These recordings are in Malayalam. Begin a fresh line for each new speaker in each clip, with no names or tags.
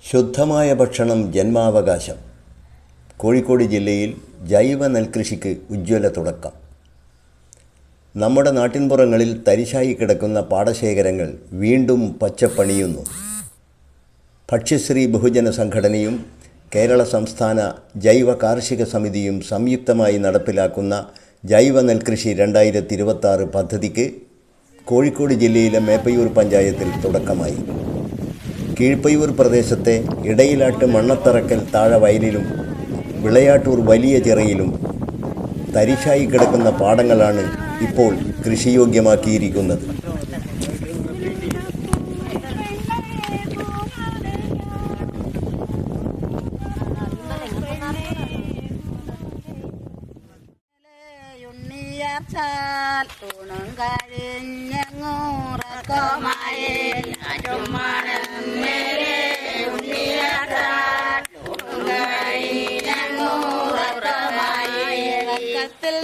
ശുദ്ധമായ ഭക്ഷണം ജന്മാവകാശം. കോഴിക്കോട് ജില്ലയിൽ ജൈവ നെൽകൃഷിക്ക് ഉജ്ജ്വല തുടക്കം. നമ്മുടെ നാട്ടിൻപുറങ്ങളിൽ തരിശായി കിടക്കുന്ന പാടശേഖരങ്ങൾ വീണ്ടും പച്ചപ്പണിയുന്നു. ഭക്ഷ്യശ്രീ ബഹുജന സംഘടനയും കേരള സംസ്ഥാന ജൈവ കാർഷിക സമിതിയും സംയുക്തമായി നടപ്പിലാക്കുന്ന ജൈവ നെൽകൃഷി 2026 പദ്ധതിക്ക് കോഴിക്കോട് ജില്ലയിലെ മേപ്പയൂർ പഞ്ചായത്തിൽ തുടക്കമായി. കീഴ്പയ്യൂർ പ്രദേശത്തെ ഇടയിലാട്ട് മണ്ണത്തറക്കൽ താഴെ വയലിലും വിളയാട്ടൂർ വലിയ ചിറയിലും തരിശായി കിടക്കുന്ന പാടങ്ങളാണ് ഇപ്പോൾ കൃഷിയോഗ്യമാക്കിയിരിക്കുന്നത്.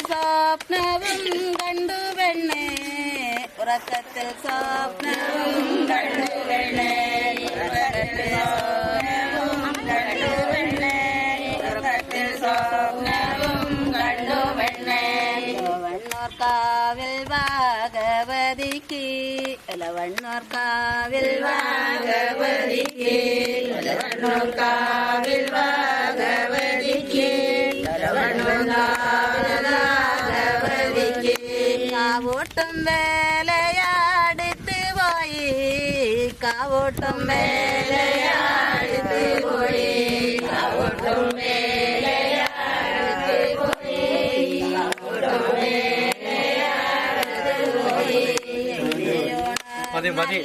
സ്വപ്നവും കണ്ടു പെണ്ണേ, ഉറക്കത്തിൽ സ്വപ്നവും കണ്ടു പെണ്ണേ, ഉറക്കത്തിൽ സ്വപ്നവും കണ്ടു പെണ്ണേ. വണ്ണൂർക്കാവിൽ ഭാഗവതിക്ക്, വണ്ണൂർക്കാവിൽ ഭാഗവതിക്ക്, വണ്ണൂർക്കാവിൽ ഭാഗവതിക്ക്, കാവോട്ടും വേലയാടിത്ത് പോയി, കാവോട്ടും വേലയാടിത്ത് പോയി, കാവോട്ടും വേലയാടിത്ത് പോയി, കാവോട്ടും വേലയാടിത്ത് പോയി.